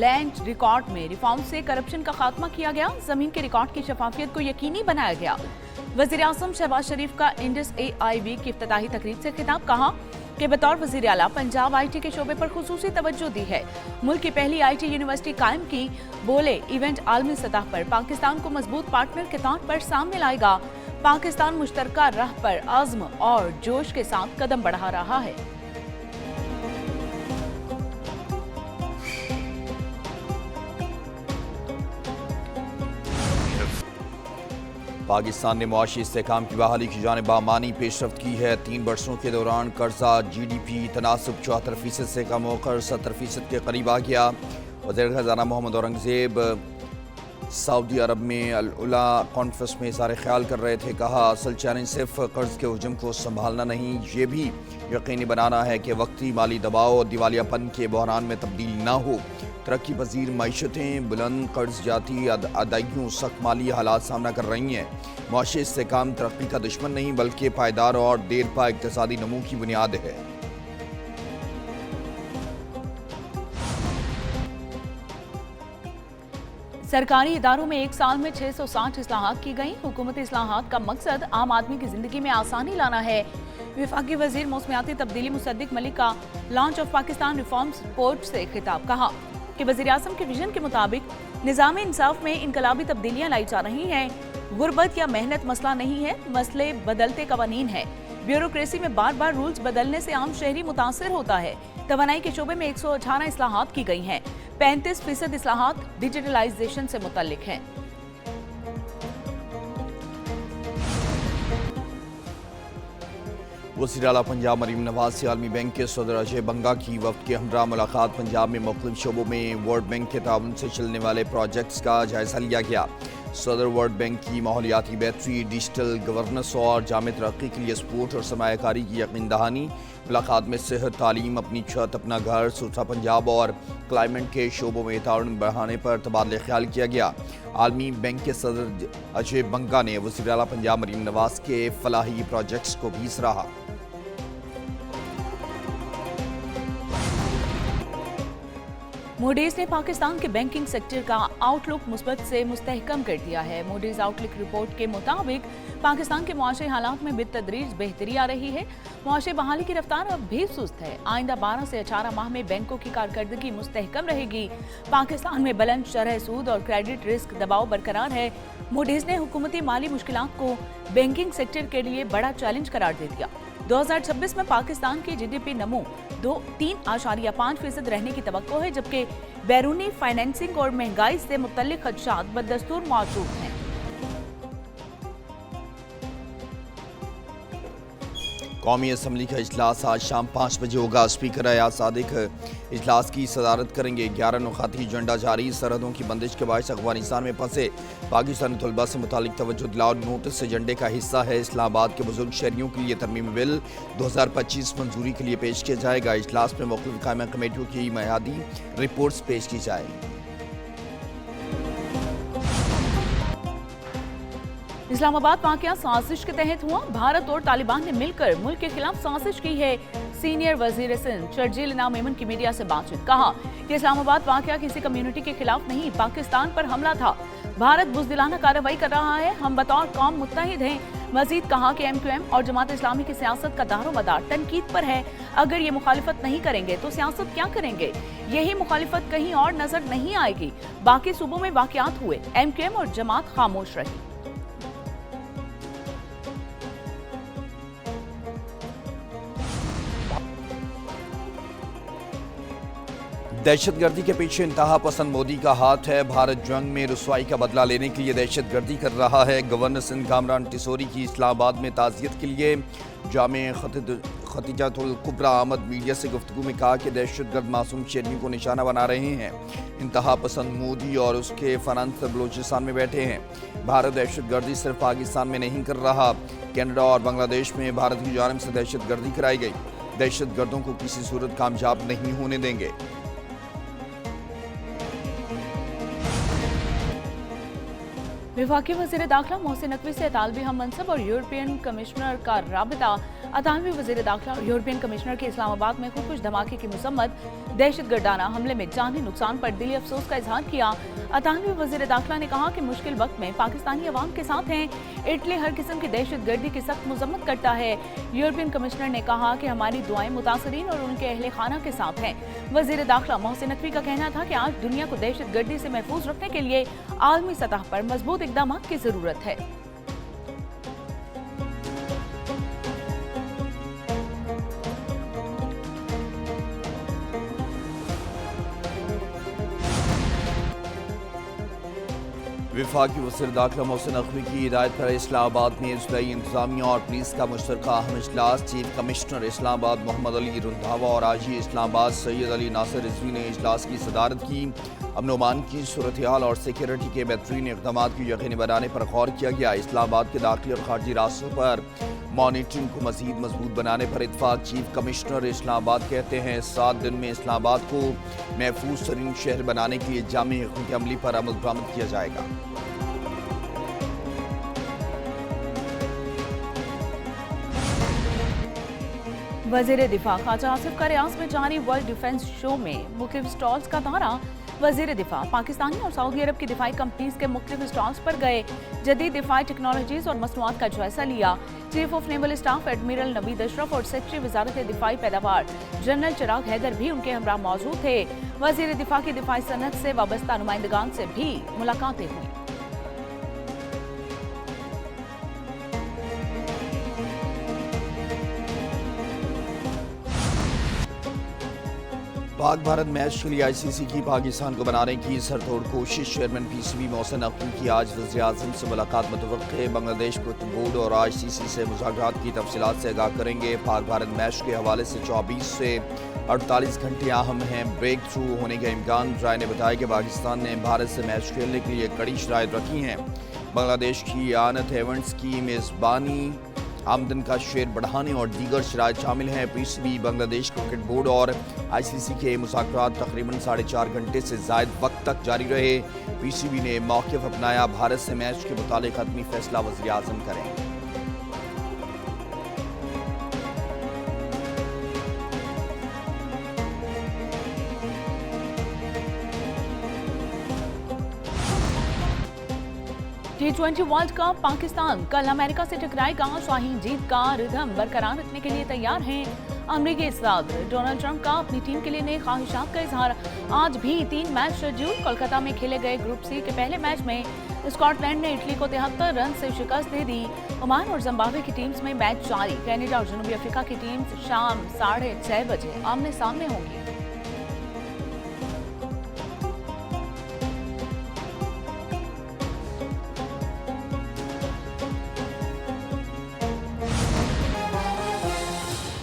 Land record में reform से corruption का खात्मा किया गया, जमीन के रिकॉर्ड की शफाफियत को यकीनी बनाया गया। वजीर आजम शहबाज शरीफ का इंडस AI वीक की इफ्तिताही तकरीब से खिताब, कहा कि बतौर वजीर आला पंजाब IT के शोबे पर खुसूसी तवज्जो दी है, मुल्क की पहली IT यूनिवर्सिटी कायम की। बोले इवेंट आलमी सतह पर पाकिस्तान को मजबूत पार्टनर के तौर पर सामने लाएगा। पाकिस्तान मुश्तरका राह पर आज़्म और जोश के साथ कदम बढ़ा रहा है। पाकिस्तान ने मुआशी इस्तेहकाम की बहाली की जानिब बामानी पेशरफ्त की है। 3 बरसों के दौरान कर्जा GDP तनासब 74% से कम होकर 70% के करीब आ गया। वज़ीर ख़ज़ाना मोहम्मद औरंगज़ेब सऊदी अरब में अल-उला कॉन्फ्रेंस में इज़हार ख्याल कर रहे थे। कहा असल चैलेंज सिर्फ कर्ज के हजम को संभालना नहीं, ये भी यकीनी बनाना है कि वक्ती माली दबाव और दिवालियापन के बहरान में तब्दील ना हो। तरक्की पजीर मईशतें बुलंद कर्ज जाती अदायगियों सख्त माली हालात सामना कर रही हैं। मुआशी इस्तेहकाम तरक्की का दुश्मन नहीं बल्कि पायदार और देरपा इक़्तिसादी नमू की बुनियाद है। सरकारी इदारों में एक साल में 660 इस्लाहात की गई। हुकूमती इस्लाहात का मकसद आम आदमी की जिंदगी में आसानी लाना है। विफाकी वजीर मौसमियाती तब्दीली मुसद्दिक मलिक का launch of Pakistan reforms report से खिताब, कहा कि वज़ीर आज़म के विजन के मुताबिक निज़ाम इंसाफ में इनकलाबी तब्दीलियां लाई जा रही हैं। गुर्बत या मेहनत मसला नहीं है, मसले बदलते कवानीन है। ब्यूरोक्रेसी में बार बार रूल्स बदलने से आम शहरी मुतासर होता है। तवानाई के शोबे में 118 इस्लाहात की गई हैं। 35% इस्लाहात डिजिटलाइजेशन से मुतल्लिक हैं। वज़ीर आला पंजाब मरीम नवाज से आलमी बैंक के सदर अजय बंगा की वफ्द के हमरा मुलाकात। पंजाब में मुख्तलिफ शोबों में वर्ल्ड बैंक के ताउन से चलने वाले प्रोजेक्ट्स का जायजा लिया गया। सदर वर्ल्ड बैंक की माहौलियाती बेहतरी, डिजिटल गवर्नेंस और जामे तरक्की के लिए सपोर्ट और सरमायाकारी की यकीन दहानी। मुलाकात में सेहत, तालीम, अपनी छत अपना घर, सूखा पंजाब और क्लाइमेट के शोबों में ताउन बढ़ाने पर तबादला ख्याल किया गया। आलमी बैंक के सदर अजय बंगा ने वज़ीर आला पंजाब मरीम नवाज के फलाही प्रोजेक्ट्स को भी सराहा। मूडीज ने पाकिस्तान के बैंकिंग सेक्टर का आउटलुक मुस्बत से मुस्तहकम कर दिया है। मूडीज आउटलुक रिपोर्ट के मुताबिक पाकिस्तान के मुआशी हालात में बितदरीज बेहतरी आ रही है। मुआशी बहाली की रफ्तार अब भी सुस्त है। आइंदा 12 से 18 माह में बैंकों की कारकर्दगी मुस्तहकम रहेगी। पाकिस्तान में बुलंद शरह सूद और क्रेडिट रिस्क दबाव बरकरार है। मूडीज ने हुकूमती माली मुश्किलात को बैंकिंग सेक्टर के लिए बड़ा चैलेंज करार दे दिया। 2026 में पाकिस्तान की GDP नमू 3.5% रहने की तवक्को है, जबकि बैरूनी फाइनेंसिंग और महंगाई से मुतल्लिक खदशात बदस्तूर मौजूद हैं। कौमी असम्बली का इजलास आज शाम 5 बजे होगा। स्पीकर अयाज सादिक इजलास की सदारत करेंगे। 11 नुकाती एजेंडा जारी। सरहदों की बंदिश के बायस अफगानिस्तान में फंसे पाकिस्तानी तलबा से मुतालिक तवज्जो दिलाओ नोटिस एजेंडे का हिस्सा है। इस्लामाबाद के बुजुर्ग शहरियों के लिए तरमीमी बिल 2025 मंजूरी के लिए पेश किया जाएगा। इजलास में मुख्तलिफ कायमा कमेटियों की मयादी रिपोर्ट्स पेश की जाएगी। इस्लामाबाद वाकया साजिश के तहत हुआ। भारत और तालिबान ने मिलकर मुल्क के खिलाफ साजिश की है। सीनियर वजीर सिंध शर्जील इनाम मेमन की मीडिया से बातचीत, कहा कि इस्लामाबाद वाकया किसी कम्युनिटी के खिलाफ नहीं, पाकिस्तान पर हमला था। भारत बुज़दिलाना कार्रवाई कर रहा है। हम बतौर कौम मुत्तहिद हैं। मजीद कहा कि MQM और जमात इस्लामी की सियासत का दारोमदार तनकीद पर है। अगर ये मुखालिफत नहीं करेंगे तो सियासत क्या करेंगे? यही मुखालिफत कहीं और नजर नहीं आएगी। बाकी सूबों में वाकयात हुए, MQM और जमात खामोश रही। दहशतगर्दी के पीछे इंतहा पसंद मोदी का हाथ है। भारत जंग में रुसवाई का बदला लेने के लिए दहशतगर्दी कर रहा है। गवर्नर सिंध कामरान टिसोरी की इस्लामाबाद में ताज़ियत के लिए जामे खतीजातुल कुबरा अहमद मीडिया से गुफ्तगू में कहा कि दहशतगर्द मासूम शहरियों को निशाना बना रहे हैं। इंतहा पसंद मोदी और उसके फरंस बलूचिस्तान में बैठे हैं। भारत दहशतगर्दी सिर्फ पाकिस्तान में नहीं कर रहा, कनाडा और बांग्लादेश में भारत की जानिब से दहशतगर्दी कराई गई। दहशतगर्दों को किसी सूरत कामयाब नहीं होने देंगे। विफाकी वज़ीर दाखिला मोहसिन नकवी से तालिबी हम मनसब और यूरोपियन कमिश्नर का राबिता। 98वें वजीर दाखिला और यूरोपियन कमिश्नर के इस्लामाबाद में खुद कुछ धमाके की मसम्मत, दहशतगर्दाना हमले में जानी नुकसान पर दिली अफसोस का इजहार किया। 98वें वजीर दाखिला ने कहा कि मुश्किल वक्त में पाकिस्तानी अवाम के साथ हैं। इटली हर किस्म की दहशतगर्दी की सख्त मजम्मत करता है। यूरोपियन कमिश्नर ने कहा कि हमारी दुआएं मुतासरीन और उनके अहले खाना के साथ हैं। वजीर दाखिला मोहसिन नकवी का कहना था कि आज दुनिया को दहशतगर्दी से महफूज रखने के लिए आलमी सतह पर मजबूत इकदाम की जरूरत है। वफाकी वज़ीर दाखिला मोहसिन नकवी की हिदायत पर इस्लामाबाद में ज़िला इंतजामिया और पुलिस का मुश्तरका अहम इजलास। चीफ कमिश्नर इस्लामाबाद मोहम्मद अली रंधावा और आईजी इस्लामाबाद सैयद अली नासिर रिजवी ने इजलास की सदारत की। अमन अमान की सूरत हाल और सिक्योरिटी के बेहतरीन इक़दाम को यकीनी बनाने पर गौर किया गया। इस्लामाबाद के दाखिली और खारजी रास्तों पर मॉनिटरिंग को मजीद मजबूत बनाने पर इत्फाक। चीफ कमिश्नर इस्लामाबाद कहते हैं 7 दिन में इस्लामाबाद को महफूज तरीन शहर बनाने के लिए जामी हिकमत अमली पर अमल दरामद किया जाएगा। वजीर दिफा ख्वाजा आसिफ का रियाज में जारी वर्ल्ड डिफेंस शो में मुख्तलिफ स्टॉल्स का दौरा। वजीर दिफा पाकिस्तानी और सऊदी अरब की दिफाई कंपनीज के मुख्तलिफ स्टॉल्स पर गए, जदीद दिफाई टेक्नोलॉजीज और मसनूआत का जायजा लिया। Chief of naval staff admiral Naveed Ashraf और सेक्रेटरी वजारत दिफाई पैदावार जनरल चिराग हैदर भी उनके हमरा मौजूद थे। वजीर दिफा की दिफाई सनत से वाबस्ता नुमाइंदगान से भी मुलाकातें हुई। पाक भारत मैच के लिए आईसीसी की पाकिस्तान को बनाने की सरतोड़ कोशिश। चेयरमैन पीसीबी मोहसिन नकवी की आज वज़ीर आज़म से मुलाकात मुतवक्किल है। बांग्लादेश क्रिकेट बोर्ड और आईसीसी से मुज़ाकरात की तफसीलात से आगाह करेंगे। पाक भारत मैच के हवाले से 24 से 48 घंटे अहम हैं। ब्रेक थ्रू होने का इम्कान। राय ने बताया कि पाकिस्तान ने भारत से मैच खेलने के लिए कड़ी शराइत रखी हैं। बांग्लादेश की आनत हेवंस की मेज़बानी, आमदन का शेयर बढ़ाने और दीगर शराइत शामिल हैं। पीसीबी, बांग्लादेश क्रिकेट बोर्ड और आईसीसी के मुज़ाकरात तकरीबन 4.5 घंटे से ज़ायद वक्त तक जारी रहे। पीसीबी ने मौक़िफ़ अपनाया, भारत से मैच के मुतालिक हतमी फैसला वज़ीर आज़म करें। T20 वर्ल्ड कप पाकिस्तान कल अमेरिका से टकराएगा। शाहीन जीत का रिदम बरकरार रखने के लिए तैयार हैं। अमेरिकी सदर डोनाल्ड ट्रंप का अपनी टीम के लिए नए ख्वाहिशात का इजहार। आज भी 3 मैच शेड्यूल। कोलकाता में खेले गए ग्रुप सी के पहले मैच में स्कॉटलैंड ने इटली को 73 रन से शिकस्त दे दी। ओमान और जिम्बाब्वे की टीम्स में मैच जारी। कनाडा और जनूबी अफ्रीका की टीम्स शाम 6:30 बजे आमने सामने होंगी।